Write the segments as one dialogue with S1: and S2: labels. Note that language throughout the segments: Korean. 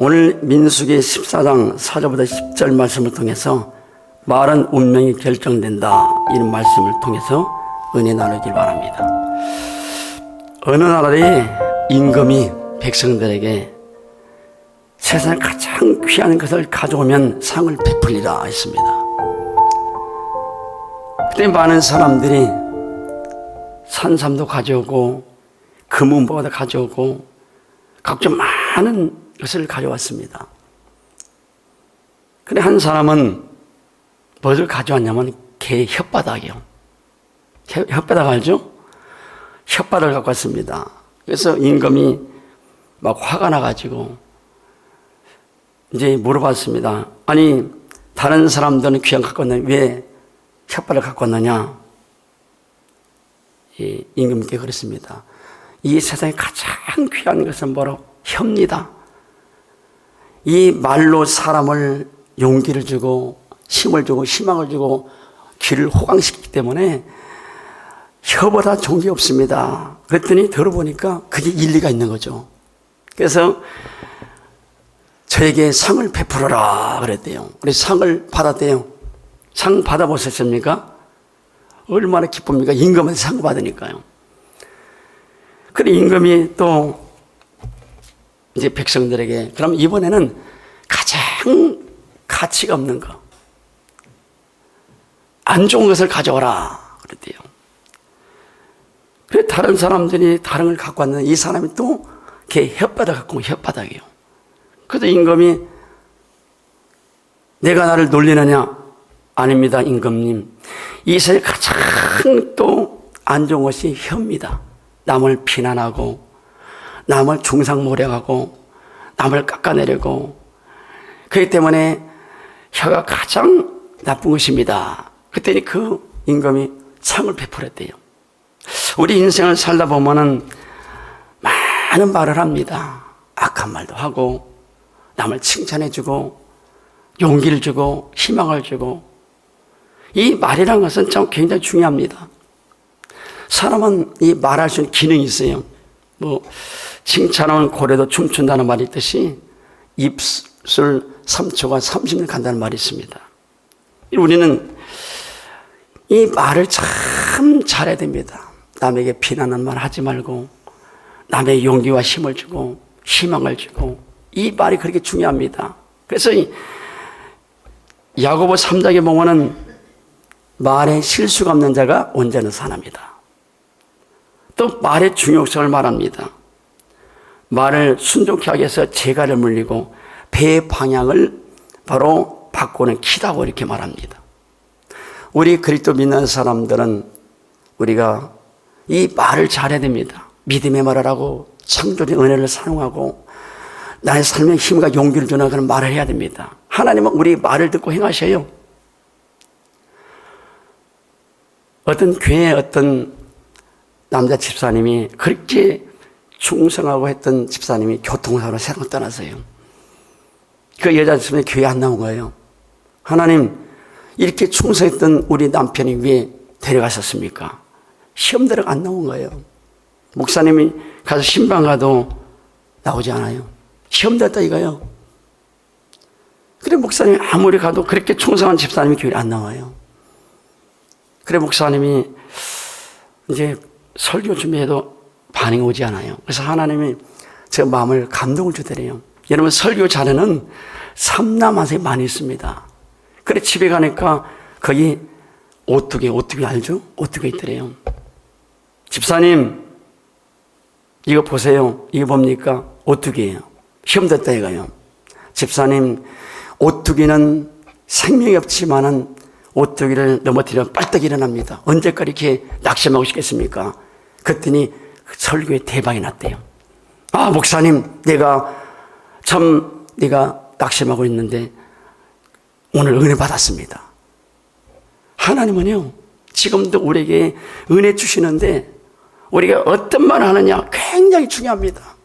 S1: 오늘 민수기 14장 4절부터 10절 말씀을 통해서 말은 운명이 결정된다, 이런 말씀을 통해서 은혜 나누길 바랍니다. 어느 나라의 임금이 백성들에게 세상에 가장 귀한 것을 가져오면 상을 베풀리라 했습니다. 그때 많은 사람들이 산삼도 가져오고 금은보화도 가져오고 각종 많은 것을 가져왔습니다. 근데 한 사람은 무엇을 가져왔냐면 개 혓바닥이요. 혓바닥 알죠? 혓바닥을 갖고 왔습니다. 그래서 임금이 막 화가 나가지고 이제 물어봤습니다. 아니, 다른 사람들은 귀한 거 갖고 왔는데 왜 혓바닥을 갖고 왔느냐? 임금께 그랬습니다. 이 세상에 가장 귀한 것은 바로 혀입니다. 이 말로 사람을 용기를 주고 힘을 주고 희망을 주고 귀를 호강시키기 때문에 혀보다 좋은 게 없습니다. 그랬더니 들어보니까 그게 일리가 있는 거죠. 그래서 저에게 상을 베풀어라 그랬대요. 그래서 상을 받았대요. 상 받아보셨습니까? 얼마나 기쁩니까? 임금한테 상 받으니까요. 그래 임금이 또 이제 백성들에게 그럼 이번에는 가장 가치가 없는 거, 안 좋은 것을 가져오라 그랬대요. 그래 다른 사람들이 다른 걸 갖고 왔는데 이 사람이 또 걔 혓바닥 갖고 온 혓바닥이에요. 그래서 임금이 내가 나를 놀리느냐? 아닙니다, 임금님. 이 세상에 가장 또 안 좋은 것이 혀입니다. 남을 비난하고 남을 중상모략하고 남을 깎아내리고 그렇기 때문에 혀가 가장 나쁜 것입니다. 그랬더니 그 임금이 상을 베풀었대요. 우리 인생을 살다 보면은 많은 말을 합니다. 악한 말도 하고 남을 칭찬해주고 용기를 주고 희망을 주고 이 말이라는 것은 참 굉장히 중요합니다. 사람은 이 말할 수 있는 기능이 있어요. 뭐 칭찬하면 고래도 춤춘다는 말이 있듯이 입술 3초가 30년 간다는 말이 있습니다. 우리는 이 말을 참 잘해야 됩니다. 남에게 비난하는 말 하지 말고 남에게 용기와 힘을 주고 희망을 주고 이 말이 그렇게 중요합니다. 그래서 이 야고보 3장에 보면은 말에 실수가 없는 자가 온전한 사람이다. 또 말의 중요성을 말합니다. 말을 순종케 하기 위해서 재갈을 물리고 배의 방향을 바로 바꾸는 키라고 이렇게 말합니다. 우리 그리스도 믿는 사람들은 우리가 이 말을 잘해야 됩니다. 믿음의 말을 하고 창조의 은혜를 사용하고 나의 삶에 힘과 용기를 주는 그런 말을 해야 됩니다. 하나님은 우리 말을 듣고 행하셔요. 어떤 교회에 어떤 남자 집사님이 그렇게 충성하고 했던 집사님이 교통사고로 세상을 떠났어요. 그 여자 집사님이 교회에 안 나온 거예요. 하나님, 이렇게 충성했던 우리 남편이 왜 데려가셨습니까? 시험 들어가 안 나온 거예요. 목사님이 가서 신방 가도 나오지 않아요. 시험 들었다 이거예요. 그래 목사님이 아무리 가도 그렇게 충성한 집사님이 교회에 안 나와요. 그래 목사님이 이제 설교 준비해도 반응이 오지 않아요. 그래서 하나님이 제 마음을 감동을 주더래요. 여러분 설교 자료는 삼남한테 많이 있습니다. 그래 집에 가니까 거기 오뚜기 알죠? 오뚜기 있더래요. 집사님 이거 보세요. 이거 뭡니까? 오뚜기예요. 시험 됐다 이거예요. 집사님 오뚜기는 생명이 없지만은 오뚜기를 넘어뜨리면 빨딱 일어납니다. 언제까지 이렇게 낙심하고 싶겠습니까? 그랬더니 설교에 대박이 났대요. 아 목사님 내가 낙심하고 있는데 오늘 은혜 받았습니다. 하나님은요 지금도 우리에게 은혜 주시는데 우리가 어떤 말을 하느냐 굉장히 중요합니다.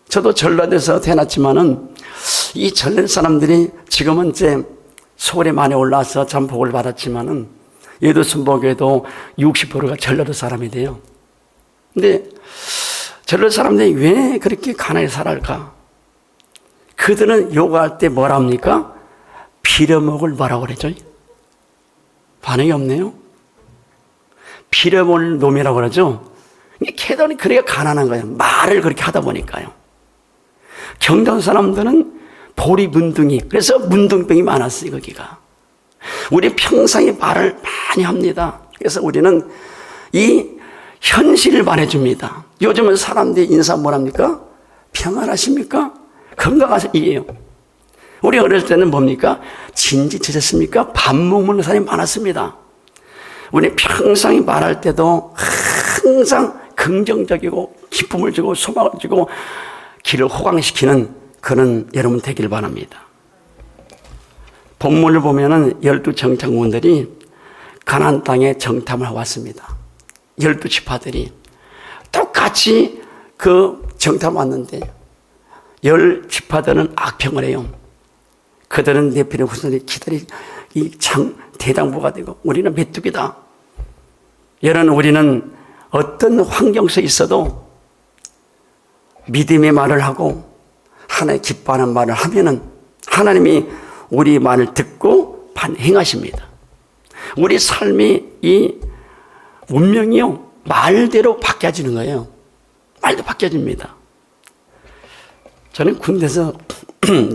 S1: 저도 전라도에서 태어났지만은 이 전라도 사람들이 지금은 이제 서울에 많이 올라와서 참 복을 받았지만은 여도순복에도 60%가 전라도 사람이 돼요. 근데 전라도 사람들이 왜 그렇게 가난하게 살아갈까? 그들은 요구할 때 뭐라 합니까? 빌어먹을 뭐라고 그러죠? 반응이 없네요. 빌어먹을 놈이라고 그러죠? 캐더니 그래야 가난한 거예요. 말을 그렇게 하다 보니까요. 경전 사람들은 보리 문둥이, 그래서 문둥병이 많았어요, 거기가. 우리 평상에 말을 많이 합니다. 그래서 우리는 이 현실을 말해줍니다. 요즘은 사람들이 인사 뭐랍니까? 평안하십니까? 건강하세요. 우리 어릴 때는 뭡니까? 진지치셨습니까? 밥 먹는 사람이 많았습니다. 우리 평상에 말할 때도 항상 긍정적이고 기쁨을 주고 소망을 주고 길을 호강시키는 그런 여러분 되길 바랍니다. 본문을 보면은 12정탐꾼들이 가나안 땅에 정탐을 왔습니다. 12지파들이 똑같이 그 정탐 왔는데 10지파들은 악평을 해요. 그들은 네피림 후손이 기다리 이 대장부가 되고 우리는 메뚜기다. 여러분, 우리는 어떤 환경에 있어도 믿음의 말을 하고 하나님 기뻐하는 말을 하면은 하나님이 우리 말을 듣고 행하십니다. 우리 삶이 이 운명이요 말대로 바뀌어지는 거예요. 말도 바뀌어집니다. 저는 군대에서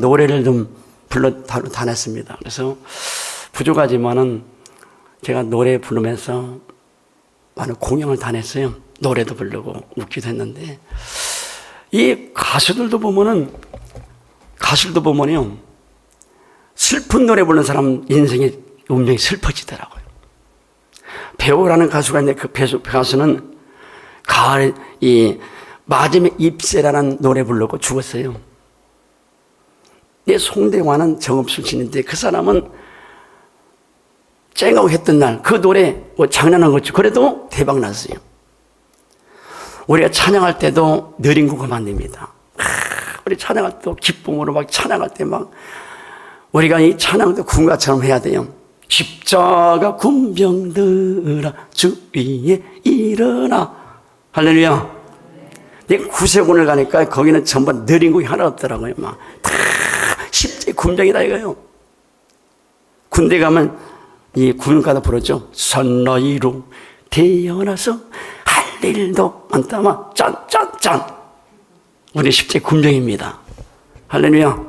S1: 노래를 좀 불러 다녔습니다. 그래서 부족하지만은 제가 노래 부르면서 많은 공연을 다녔어요. 노래도 부르고 웃기도 했는데 이 가수들도 보면요 슬픈 노래 부르는 사람 인생의 운명이 슬퍼지더라고요. 배우라는 가수가 있는데 그 가수는 가을 이 마지막 잎새라는 노래 부르고 죽었어요. 송대관은 정읍술신인데 그 사람은 쨍하고 했던 날 그 노래 장난한 거죠. 그래도 대박 났어요. 우리가 찬양할 때도 느린 곡을 만듭니다. 우리 찬양할 때 기쁨으로 막 찬양할 때 막 우리가 이 찬양도 군가처럼 해야 돼요. 십자가 군병들아 주 위에 일어나. 할렐루야. 내가 구세군을 가니까 거기는 전부 느린 곡이 하나 없더라고요. 막 다 십자가 군병이다 이거요. 군대 가면 이 군가도 부르죠. 선너이로 태어나서 할 일도 많다마 짠짠짠. 우리 십자가 군병입니다. 할렐루야.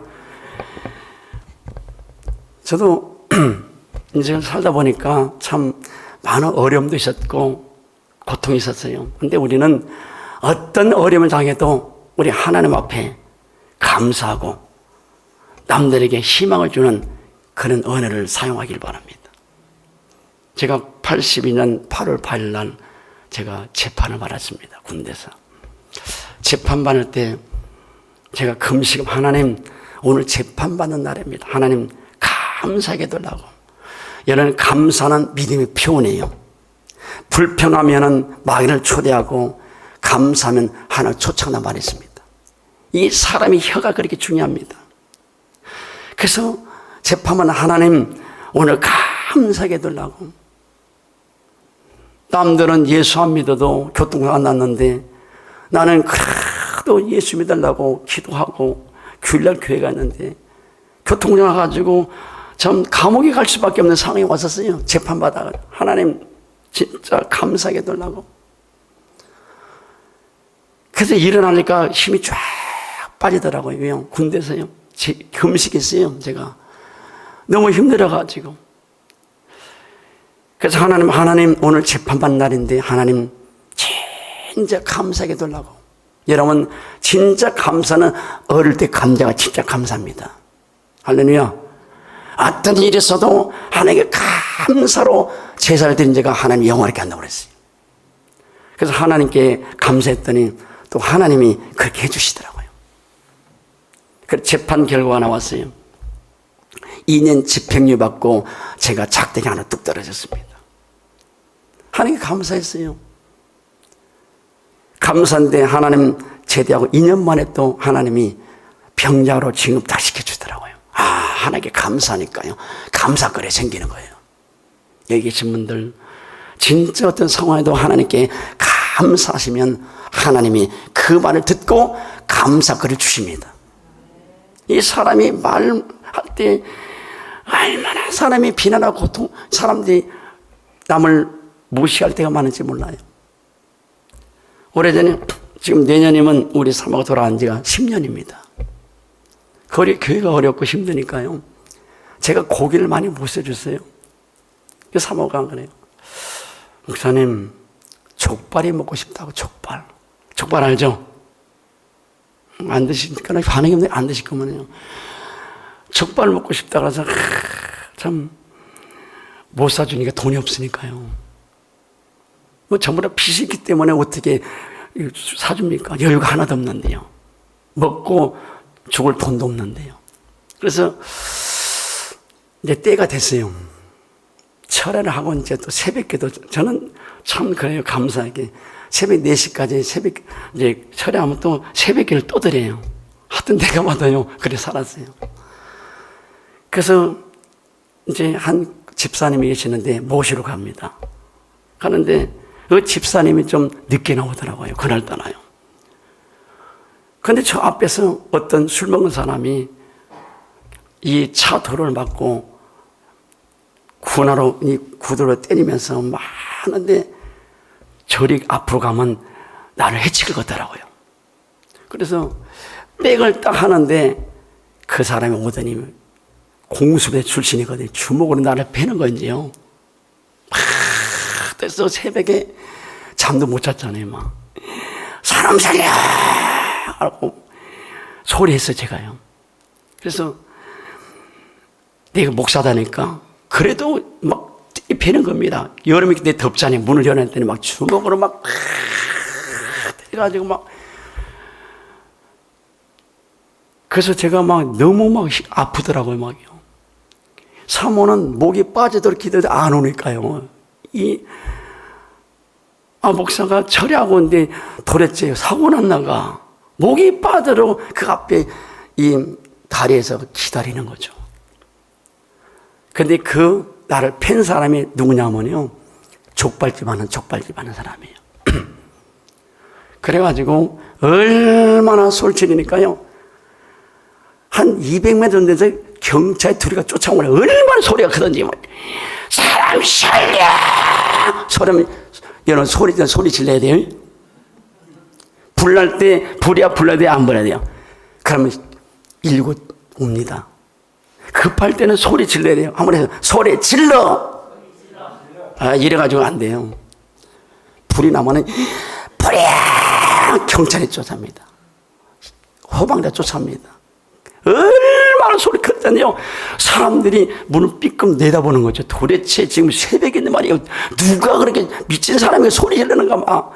S1: 저도 인생을 살다 보니까 참 많은 어려움도 있었고 고통이 있었어요. 근데 우리는 어떤 어려움을 당해도 우리 하나님 앞에 감사하고 남들에게 희망을 주는 그런 언어를 사용하길 바랍니다. 제가 82년 8월 8일 날 제가 재판을 받았습니다. 군대에서. 재판 받을 때 제가 금식 하나님 오늘 재판받는 날입니다. 하나님 감사하게 해달라고. 여러분 감사는 믿음의 표현이에요. 불평하면은 마귀를 초대하고 감사하면 하나님을 쫓아간단 말이 있습니다. 이 사람의 혀가 그렇게 중요합니다. 그래서 재판은 하나님 오늘 감사하게 해달라고. 남들은 예수 안 믿어도 교통사고 안 났는데 나는 그래도 예수 믿으려고 기도하고 주일날 교회 갔는데 교통사고 나가지고 참 감옥에 갈 수밖에 없는 상황이 왔었어요. 재판받아가 하나님 진짜 감사하게 해달라고. 그래서 일어나니까 힘이 쫙 빠지더라고요. 왜요? 군대에서요. 금식했어요. 제가 너무 힘들어가지고. 그래서 하나님 오늘 재판받는 날인데 하나님 진짜 감사하게 해달라고. 여러분 진짜 감사는 어릴 때 감자가 진짜 감사합니다. 할렐루야. 어떤 일이 있어도 하나님께 감사로 제사를 드린 제가 하나님 영원하게 한다고 그랬어요. 그래서 하나님께 감사했더니 또 하나님이 그렇게 해주시더라고요. 그래서 재판 결과가 나왔어요. 2년 집행유예 받고 제가 작대기 하나 뚝 떨어졌습니다. 하나님께 감사했어요. 감사한데 하나님 제대하고 2년 만에 또 하나님이 병자로 진급 다 시켜주더라고요. 아, 하나님께 감사하니까요. 감사거리 생기는 거예요. 여기 계신 분들 진짜 어떤 상황에도 하나님께 감사하시면 하나님이 그 말을 듣고 감사거리를 주십니다. 이 사람이 말할 때 얼마나 사람이 비난하고 고통, 사람들이 남을 무시할 때가 많은지 몰라요. 오래전에, 지금 내년이면 우리 사모가 돌아간 지가 10년입니다. 교회가 어렵고 힘드니까요. 제가 고기를 많이 못 써줬어요. 그 사모가 그래요. 목사님, 족발이 먹고 싶다고, 족발. 족발 알죠? 안 드시니까 반응이 없네. 안 드실 거면요. 족발 먹고 싶다 그래서 참 못 사주니까 돈이 없으니까요. 뭐 전부 다 빚이 있기 때문에 어떻게 사줍니까? 여유가 하나도 없는데요. 먹고 죽을 돈도 없는데요. 그래서 이제 때가 됐어요. 철회를 하고 이제 또 새벽기도, 저는 참 그래요. 감사하게. 새벽 4시까지 이제 철회하면 또 새벽기를 또 드려요. 하여튼 내가 받아요. 그래 살았어요. 그래서 이제 한 집사님이 계시는데 모시러 갑니다. 가는데 그 집사님이 좀 늦게 나오더라고요. 그날 떠나요. 그런데 저 앞에서 어떤 술 먹은 사람이 이 차 도로를 막고 이 구두로 때리면서 막 하는데 저리 앞으로 가면 나를 해칠 거더라고요. 그래서 백을 딱 하는데 그 사람이 오더니 공수부대 출신이거든요. 주먹으로 나를 패는 건지요. 막 그래서 새벽에 잠도 못 잤잖아요. 막 사람 살려! 하고 소리했어요. 제가요. 그래서 내가 목사다니까 그래도 막 패는 겁니다. 여름이 그때 덥잖아요. 문을 열었더니 막 주먹으로 막 때려가지고 막. 그래서 제가 막 너무 막 아프더라고요. 막요. 사모는 목이 빠지도록 기도해도 안 오니까요. 목사가 철회하고 있는데 도대체 사고 났나가. 목이 빠지도록 그 앞에 이 다리에서 기다리는 거죠. 근데 그 나를 팬 사람이 누구냐면요. 족발집 하는 사람이에요. 그래가지고 얼마나 솔직이니까요. 한 200m 돼서 경찰 둘이가 쫓아오면 얼마나 소리가 크던지. 사람 살려! 여러분 소리 질러야 돼요. 불날 때 불이야 불러야 돼요? 안 불러야 돼요? 그러면 119 옵니다. 급할 때는 소리 질러야 돼요. 아무래도 소리 질러! 이래가지고 안 돼요. 불이 나면은 불이야! 경찰이 쫓아옵니다. 호방자 쫓아옵니다. 얼마나 소리 컸잖아요. 사람들이 문을 삐끔 내다보는 거죠. 도대체 지금 새벽인데 말이에요. 누가 그렇게 미친 사람이 소리 지르는가 막.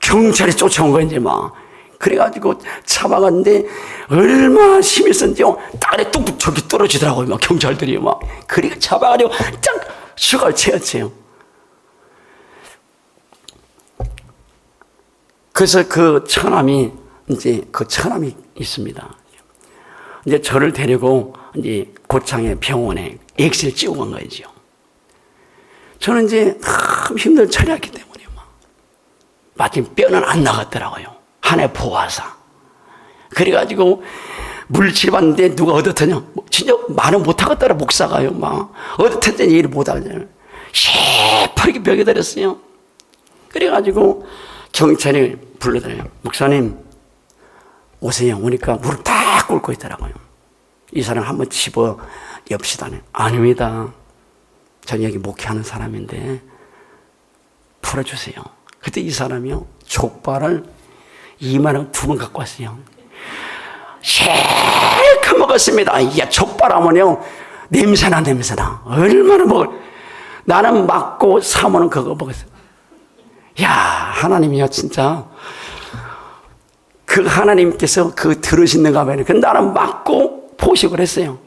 S1: 경찰이 쫓아온 거예요, 이제 막. 그래가지고 잡아갔는데 얼마나 힘이 있었는지요. 땅에 뚝뚝 저기 떨어지더라고요. 막 경찰들이 막. 그리고 잡아가지고 쫙 수갑을 채웠어요. 그래서 그 처남이 있습니다. 이제 저를 데리고 이제 고창의 병원에 엑스를 찍고 간 거죠. 저는 이제 참 힘든 처리했기 때문에 마침 뼈는 안 나갔더라고요. 한해 포화사. 그래가지고 물질 봤는데 누가 어떻더냐. 진짜 말은 못하겠더라 목사가요. 막 어떻든 얘기를 못하잖아요. 시퍼렇게 벽에 들었어요. 그래가지고 경찰이 불러들어요. 목사님 오세요. 오니까 무릎 딱 꿇고 있더라고요. 이 사람 한번 집어 엽시다. 아닙니다. 전 여기 목회하는 사람인데 풀어주세요. 그때 이 사람이요. 족발을 2만 원 2번 갖고 왔어요. 실컷 먹었습니다. 이게 족발 하면요. 냄새나. 얼마나 먹을. 나는 맞고 사모는 그거 먹었어요. 야, 하나님이요. 진짜. 그 하나님께서 그 들으시는가 봐요. 그 나는 맞고 포식을 했어요.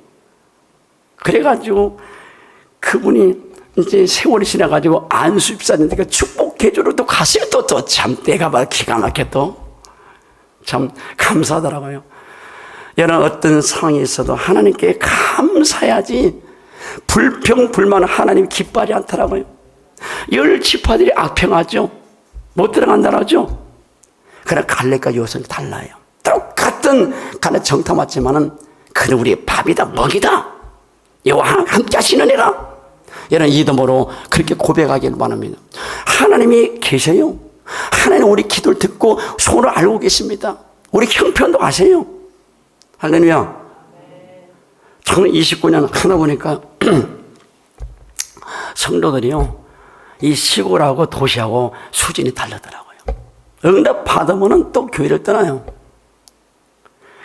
S1: 그래가지고 그분이 이제 세월이 지나가지고 안수 입사했는데 그 축복 계조로 또 갔어요. 또 참 때가 봐 기가 막혀 또 참 감사하더라고요. 여러분 어떤 상황이 있어도 하나님께 감사해야지. 불평 불만 하나님 기뻐하지 않더라고요. 10지파들이 악평하죠. 못 들어간다 하죠. 그러나 갈렙과 여호수아는 달라요. 똑같은 갈렙 정탐 왔지만은 그 그는 우리의 밥이다, 먹이다. 여호와 함께 하시느니라. 여러분, 이름으로 그렇게 고백하기를 바랍니다. 하나님이 계세요. 하나님 우리 기도를 듣고 손을 알고 계십니다. 우리 형편도 아세요. 할렐루야. 1929년 하나 보니까 성도들이요, 이 시골하고 도시하고 수준이 다르더라고요. 응답 받으면 또 교회를 떠나요.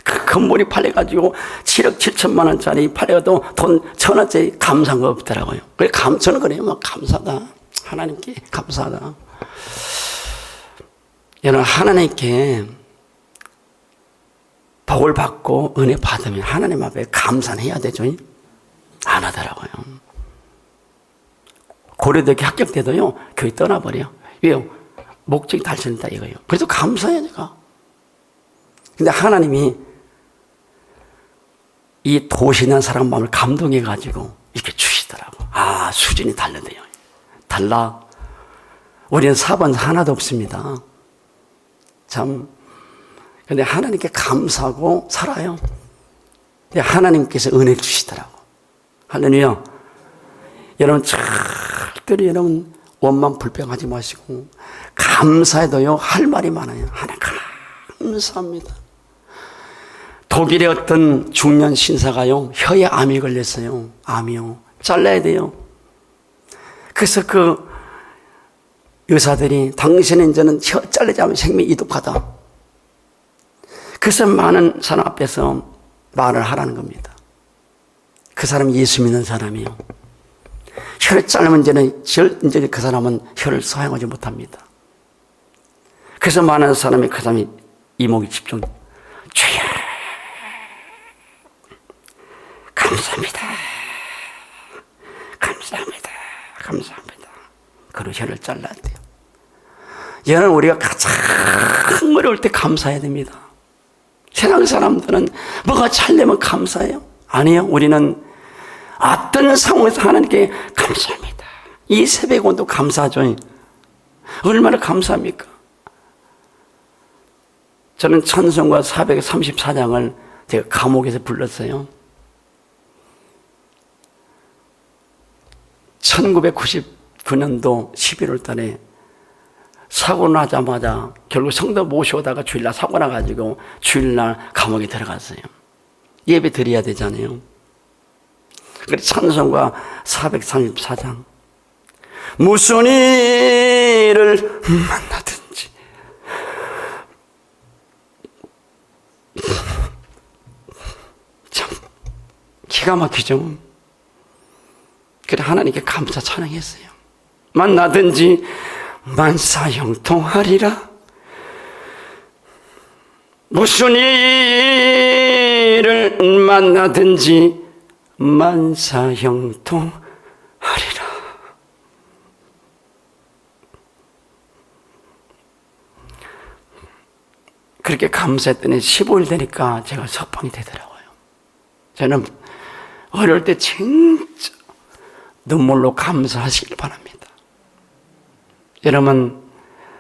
S1: 그 건물이 팔려가지고 7억 7천만 원짜리 팔려도 돈 1,000원짜리 감사한 거 없더라고요. 그래, 저는 그래요. 막 감사하다. 하나님께 감사하다. 여러분, 하나님께 복을 받고 은혜 받으면 하나님 앞에 감사는 해야 되죠. 안 하더라고요. 고려대학교 합격 때도요, 교회 떠나버려요. 왜요? 목적이 달성했다 이거예요. 그래도 감사해요, 제가. 근데 하나님이 이 도시에 있는 사람 마음을 감동해가지고 이렇게 주시더라고. 아, 수준이 다르대요. 달라. 우리는 사번 하나도 없습니다. 참. 근데 하나님께 감사하고 살아요. 근데 하나님께서 은혜를 주시더라고. 할렐루야. 여러분, 절대로 여러분 원만 불평하지 마시고 감사해도요, 할 말이 많아요. 하나님 감사합니다. 독일의 어떤 중년 신사가요, 혀에 암이 걸렸어요. 암이요. 잘라야 돼요. 그래서 그 의사들이 당신은 이제는 혀 잘리지 않으면 생명이 이독하다. 그래서 많은 사람 앞에서 말을 하라는 겁니다. 그 사람이 예수 믿는 사람이요. 혀를 자르면 이제 그 사람은 혀를 사용하지 못합니다. 그래서 많은 사람이 그 사람이 이목이 집중. 주여, 감사합니다. 감사합니다. 감사합니다. 그리고 혀를 잘라야 돼요. 여러분, 우리가 가장 어려울 때 감사해야 됩니다. 세상 사람들은 뭐가 잘 되면 감사해요? 아니요. 우리는 어떤 상황에서 하나님께 감사합니다. 이 새벽온도 감사하죠. 얼마나 감사합니까? 저는 찬송가 434장을 제가 감옥에서 불렀어요. 1999년도 11월 달에 사고 나자마자 결국 성도 모셔오다가 주일날 사고 나가지고 주일날 감옥에 들어갔어요. 예배 드려야 되잖아요. 그래서 찬송가 434장. 무슨 일을 만나든지 참 기가 막히죠. 그래, 하나님께 감사 찬양했어요. 만나든지 만사형통하리라. 무슨 일을 만나든지 만사형통하리라. 그렇게 감사했더니 15일 되니까 제가 석방이 되더라고요. 저는 어릴 때 진짜 눈물로 감사하시길 바랍니다. 여러분,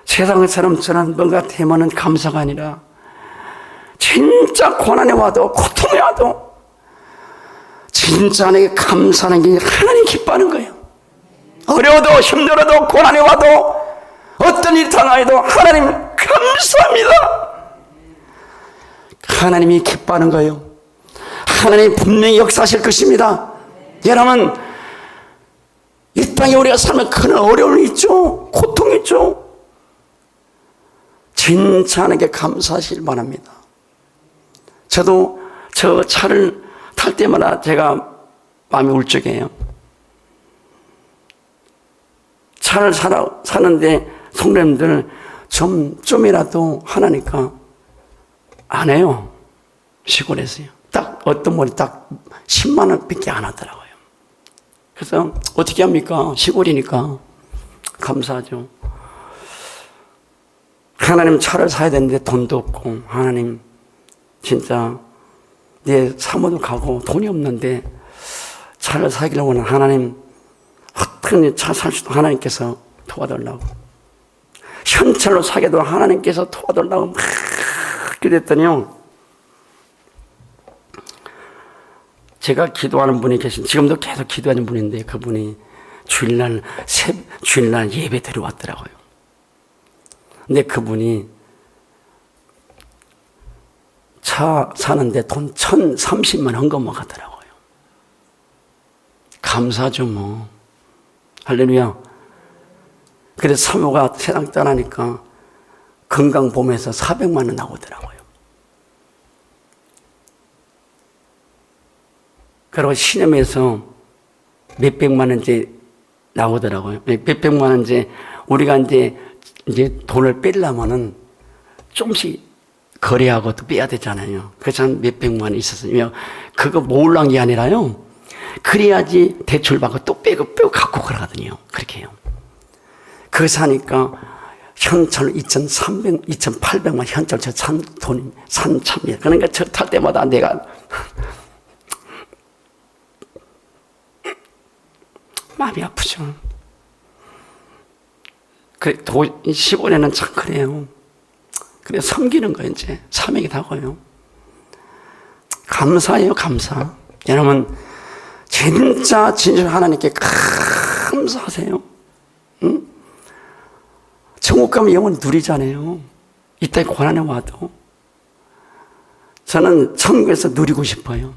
S1: 세상 사람처럼 뭔가 되면은 감사가 아니라 진짜 고난이 와도 고통이 와도 진짜 내게 감사하는 게 하나님 기뻐하는 거예요. 어려워도 힘들어도 고난이 와도 어떤 일이 당해도 하나님 감사합니다. 하나님이 기뻐하는 거예요. 하나님 분명히 역사하실 것입니다. 여러분, 이 땅에 우리가 살면 큰 어려움이 있죠. 고통이 있죠. 진짜 하나님께 감사하시길 바랍니다. 저도 저 차를 탈 때마다 제가 마음이 울적해요. 차를 사는데 성도님들 좀이라도 하나니까 안 해요. 시골에서요. 딱 어떤 분이 딱 10만 원밖에 안 하더라고요. 그래서 어떻게 합니까? 시골이니까 감사하죠. 하나님 차를 사야 되는데 돈도 없고, 하나님 진짜 내 사모도 가고 돈이 없는데 차를 사기려고 하는 하나님, 어떻게 차 살 수도 하나님께서 도와달라고, 현찰로 사게도 하나님께서 도와달라고 막 기도했더니요, 제가 기도하는 분이 지금도 계속 기도하는 분인데 그분이 주일날 예배 드려왔더라고요. 근데 그분이 차 사는데 돈 1,030만 헌금만 하더라고요. 감사죠 뭐. 할렐루야. 그래서 사모가 세상 떠나니까 건강보험에서 400만 원 나오더라고요. 그리고 시념에서 몇백만 원 이제 나오더라고요. 몇백만 원 이제 우리가 이제 돈을 빼려면은 조금씩 거래하고 또 빼야 되잖아요. 그래서 한 몇백만 원 있었어요. 그거 모으려는 게 아니라요. 그래야지 대출 받고 또 빼고 갖고 그러거든요. 그렇게 해요. 그래서 하니까 현찰 2,800만 현찰 저 산 돈이 3,000명. 그러니까 저 탈 때마다 내가 마음이 아프죠. 그래, 15년은 참 그래요. 그래, 섬기는 거예요, 이제. 사명이 다고요. 감사해요, 감사. 여러분, 진짜 진실 하나님께 감사하세요. 응? 천국 가면 영원히 누리잖아요. 이때 고난에 와도. 저는 천국에서 누리고 싶어요.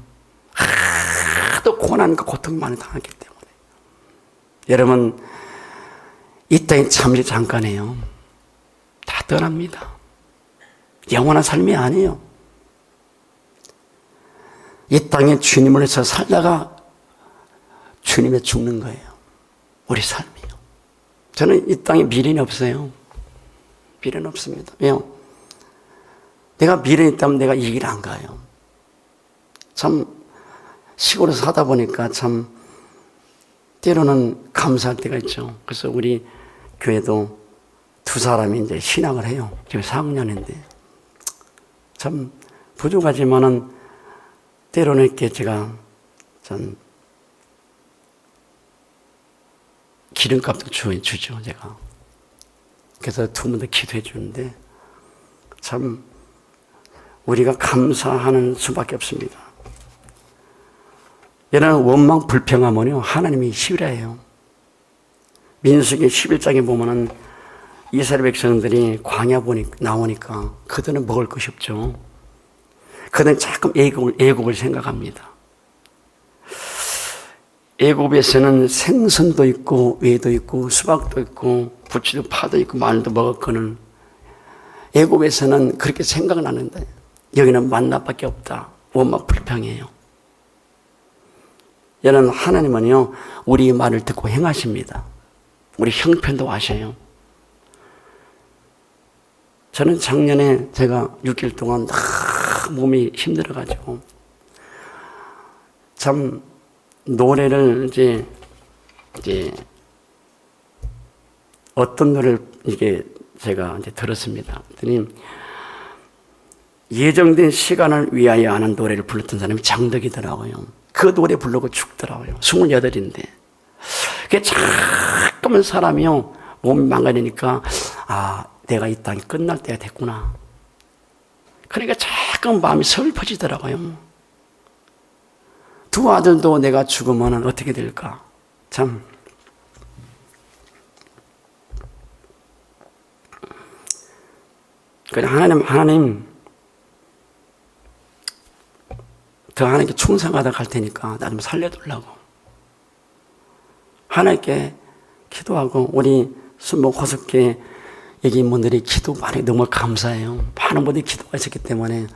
S1: 하도 고난과 고통 많이 당했기 때문에. 여러분, 이 땅이 잠시 잠깐이에요. 다 떠납니다. 영원한 삶이 아니에요. 이 땅에 주님을 위해서 살다가 주님에 죽는 거예요. 우리 삶이요. 저는 이 땅에 미련이 없어요. 미련 없습니다. 왜요? 내가 미련이 있다면 내가 이 길 안 가요. 참 시골에서 사다 보니까 참 때로는 감사할 때가 있죠. 그래서 우리 교회도 두 사람이 이제 신학을 해요. 지금 4학년인데 참 부족하지만은 때로는 이렇게 제가 전 기름값도 주죠, 제가. 그래서 두 분 다 기도해 주는데 참 우리가 감사하는 수밖에 없습니다. 여러분, 원망 불평하면요 하나님이 싫어해요. 민수기 11장에 보면은 이스라엘 백성들이 광야 나오니까 그들은 먹을 것이 없죠. 그들은 자꾸 애국을 생각합니다. 애굽에서는 생선도 있고 외도 있고 수박도 있고 부추도 파도 있고 마늘도 먹었거늘 애굽에서는 그렇게 생각을 하는데 여기는 만나밖에 없다. 원망 불평이에요. 여러분, 하나님은요 우리 말을 듣고 행하십니다. 우리 형편도 아셔요. 저는 작년에 제가 6일 동안 몸이 힘들어가지고 참 노래를 이제 어떤 노래를 제가 이제 들었습니다. 그랬더니 예정된 시간을 위하여 하는 노래를 불렀던 사람이 장덕이더라고요. 그 노래 부르고 죽더라고요. 28인데. 그게 자꾸만 사람이요 몸이 망가지니까 내가 이 땅이 끝날 때가 됐구나. 그러니까 자꾸 마음이 슬퍼지더라고요. 두 아들도 내가 죽으면 어떻게 될까? 참. 그래, 하나님, 더 하나님께 충성하다 갈 테니까 나 좀 살려달라고. 하나님께 기도하고, 우리 순복 호석계 여기인분들이 기도 많이 너무 감사해요. 많은 분들이 기도가 있었기 때문에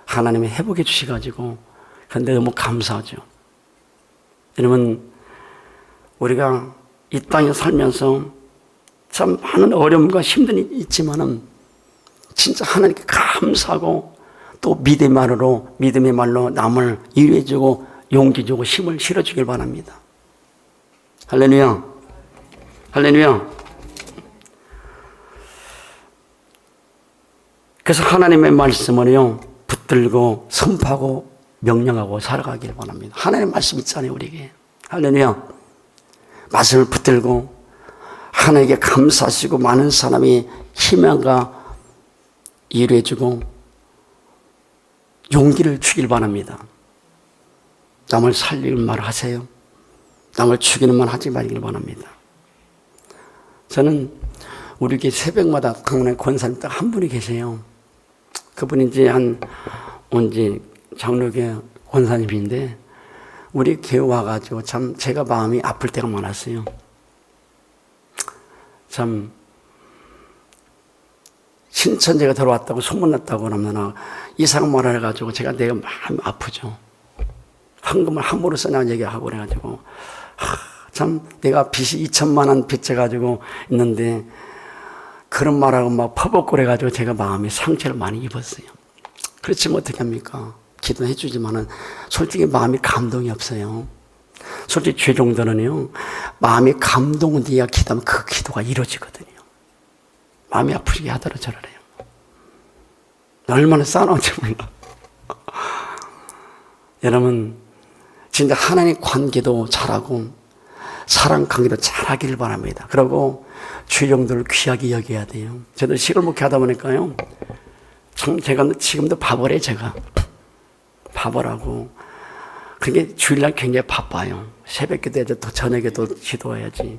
S1: 하나님이 회복해 주셔가지고, 그런데 너무 감사하죠. 여러분, 우리가 이 땅에 살면서 참 많은 어려움과 힘듦이 있지만은 진짜 하나님께 감사하고 또 믿음의 말로 남을 위로해주고 용기주고 힘을 실어주길 바랍니다. 할렐루야. 할렐루야. 그래서 하나님의 말씀을요 붙들고 선포하고 명령하고 살아가길 원합니다. 하나님의 말씀 있잖아요, 우리에게. 할렐루야. 말씀을 붙들고 하나님께 감사하시고 많은 사람이 희망과 이해해주고 용기를 주길 바랍니다. 남을 살리는 말 하세요. 남을 죽이는 말 하지 말기를 바랍니다. 저는 우리 교회 새벽마다 강릉에 권사님 딱 한 분이 계세요. 그분이 이제 언제 장로교회 권사님인데 우리 교회 와가지고 참 제가 마음이 아플 때가 많았어요. 참 신천지가 들어왔다고 소문났다고 그러면 이상한 말을 해가지고 제가 내가 마음이 아프죠. 헌금을 함부로 쓰냐고 얘기하고 그래가지고 참 내가 빚이 2천만 원 빚져가지고 있는데 그런 말하고 막 퍼붓고 그래가지고 제가 마음이 상처를 많이 입었어요. 그렇지만 어떻게 합니까? 기도해 주지만은 솔직히 마음이 감동이 없어요. 솔직히 죄 정도는요, 마음이 감동은 돼야 기도하면 그 기도가 이루어지거든요. 마음이 아프게 하더라 저러래요. 얼마나 싸나운지 몰라. 여러분, 진짜 하나님 관계도 잘하고 사랑 관계도 잘하기를 바랍니다. 그리고 죄종들을 귀하게 여겨야 돼요. 저도 시골 목회 하다 보니까요, 참 제가 지금도 바보래 제가. 바보라고. 그게 주일날 굉장히 바빠요. 새벽기도 해야지, 또 저녁에도 기도해야지.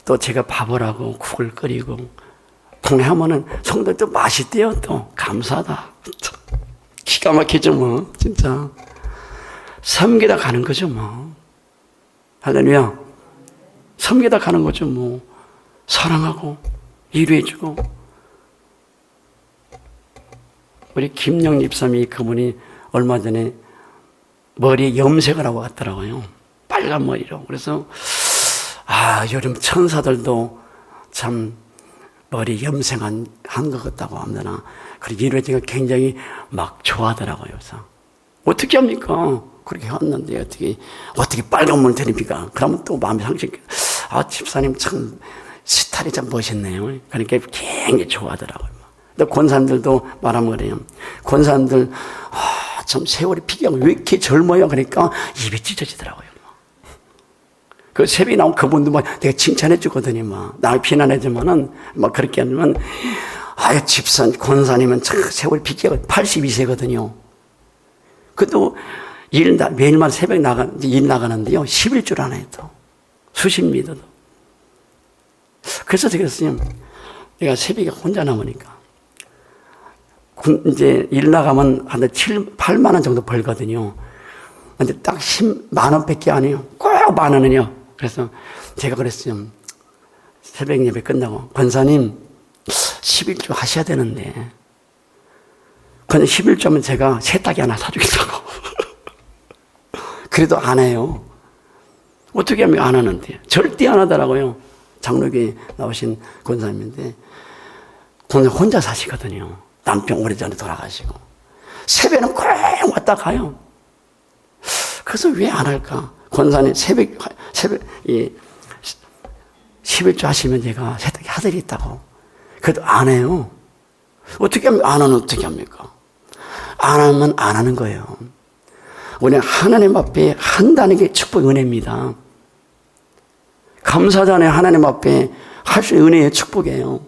S1: 또 제가 바보라고 국을 끓이고 동네 하면은 성도들 맛있대요. 또 감사하다. 기가 막히죠 뭐. 진짜 섬기다 가는 거죠 뭐. 할렐루야. 섬기다 가는 거죠 뭐. 사랑하고 위로해주고. 우리 김영 집사님이 그분이 얼마 전에 머리에 염색을 하고 갔더라고요. 빨간 머리로. 그래서 요즘 천사들도 참 머리 염색한 것 같다고 합니다. 그리고 이러니까 굉장히 막 좋아하더라고요. 그래서 어떻게 합니까? 그렇게 했는데 어떻게 빨간 머리 드립니까? 그러면 또 마음이 상처가. 집사님 참 스타일이 참 멋있네요. 그러니까 굉장히 좋아하더라고요. 근데 권사님들도 말하면 그래요. 권사님들 참 세월이 피기하고 왜 이렇게 젊어요? 그러니까 입이 찢어지더라고요. 그 새벽에 나온 그분도 막 내가 칭찬해 주거든요. 막 나를 비난해 주면은 막 그렇게 하면 집사님 권사님은 참 세월이 피기하고 82세거든요. 그래도 매일마다 새벽에 일 나가는데요. 11줄 안 해요. 또 수십 미터도. 그래서 제가 그랬어요. 내가 새벽에 혼자 남으니까. 이제 일 나가면 한 8만 원 정도 벌거든요. 근데 딱 10만 원밖에 안 해요. 꼭 만 원은요. 그래서 제가 그랬어요. 새벽 예배 끝나고 권사님 11조 하셔야 되는데 근데 11조면 제가 세탁기 하나 사주겠다고. 그래도 안 해요. 어떻게 하면 안 하는데 절대 안 하더라고요. 장로교에 나오신 권사님인데 혼자 사시거든요. 남편 오래전에 돌아가시고 새벽에는 꼭 왔다 가요. 그래서 왜 안 할까? 권사님 새벽 11조 하시면 제가 세탁기 하들이 있다고. 그래도 안 해요. 어떻게 하면 안 하면 어떻게 합니까? 안 하면 안 하는 거예요. 우리는 하나님 앞에 한다는 게 축복의 은혜입니다. 감사잖아요. 하나님 앞에 할 수 있는 은혜의 축복이에요.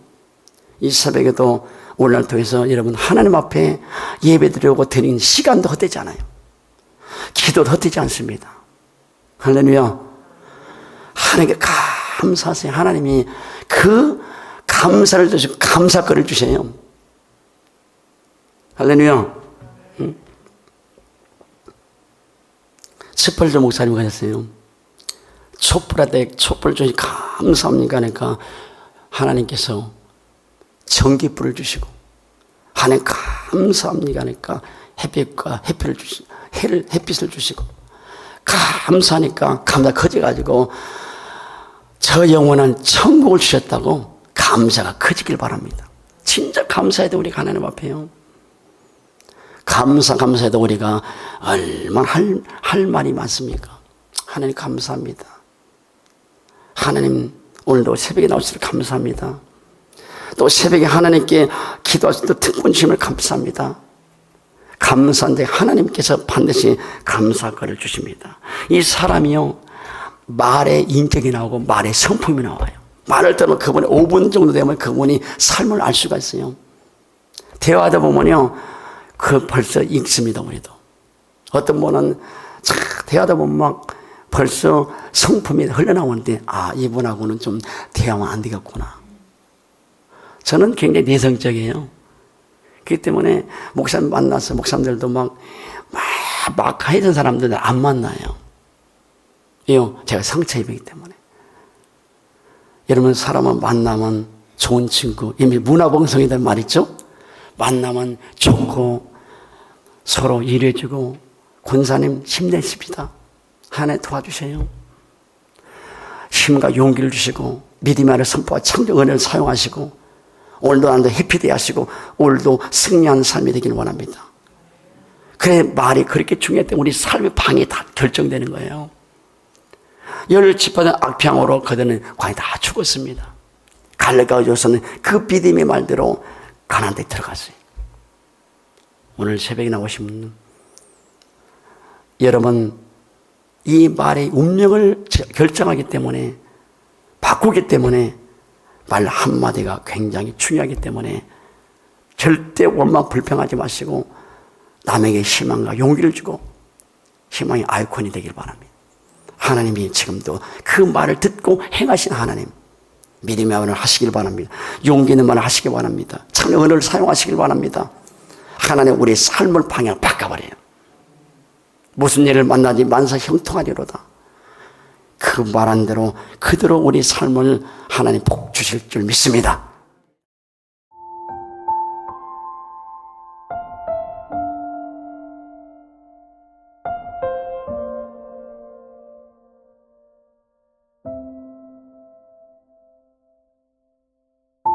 S1: 이 새벽에도 오늘날 통해서 여러분 하나님 앞에 예배드리고 드리는 시간도 헛되지 않아요. 기도도 헛되지 않습니다. 할렐루야. 하나님께 감사하세요. 하나님이 그 감사를 주시고 감사거리를 주세요. 할렐루야. 스펄전 목사님 가셨어요. 촛불한테 촛불 주시 감사합니까? 그러니까 하나님께서 전기불을 주시고 하나님 감사합니까? 그러니까 햇빛과 햇빛을 주시고 감사하니까 감사 커져가지고 저 영원한 천국을 주셨다고 감사가 커지길 바랍니다. 진짜 감사해도 우리가 하나님 앞에요. 감사해도 우리가 얼마나 할 말이 많습니까? 하나님 감사합니다. 하나님 오늘도 새벽에 나오셔서 감사합니다. 또 새벽에 하나님께 기도하실 때 특권 주심을 감사합니다. 감사한데 하나님께서 반드시 감사거리를 주십니다. 이 사람이요 말에 인격이 나오고 말에 성품이 나와요. 말을 들으면 그분이 5분 정도 되면 그분이 삶을 알 수가 있어요. 대화하다 보면요 그 벌써 읽습니다. 우리도 어떤 분은 참 대하다 보면 막 벌써 성품이 흘러나오는데, 이분하고는 좀 대하면 안 되겠구나. 저는 굉장히 내성적이에요. 그렇기 때문에 목사님 만나서 목사님들도 막 하던 사람들 안 만나요. 이요, 제가 상처 입이기 때문에. 여러분, 사람을 만나면 좋은 친구, 이미 문화봉성이란 말 있죠? 만나면 좋고 서로 일해주고, 권사님 힘내십니다. 하나님 도와주세요. 힘과 용기를 주시고 믿음의 안을 선포와 창조 은혜를 사용하시고 오늘도 나도 해피데이 하시고 오늘도 승리하는 삶이 되기를 원합니다. 그래, 말이 그렇게 중요할 때 우리 삶의 방이 다 결정되는 거예요. 열을 짚어든 악평으로 그들은 광이 다 죽었습니다. 갈렙과 여호수아는 그 믿음의 말대로 가나안 데 들어갔어요. 오늘 새벽에 나오신 분은 여러분, 이 말의 운명을 결정하기 때문에, 바꾸기 때문에 말 한마디가 굉장히 중요하기 때문에 절대 원망 불평하지 마시고 남에게 희망과 용기를 주고 희망의 아이콘이 되길 바랍니다. 하나님이 지금도 그 말을 듣고 행하신 하나님, 믿음의 말을 하시길 바랍니다. 용기 있는 말을 하시길 바랍니다. 참여 은혜를 사용하시길 바랍니다. 하나님 우리의 삶을 방향을 바꿔버려요. 무슨 일을 만나지 만사 형통하리로다. 그 말한 대로 그대로 우리 삶을 하나님 복 주실 줄 믿습니다.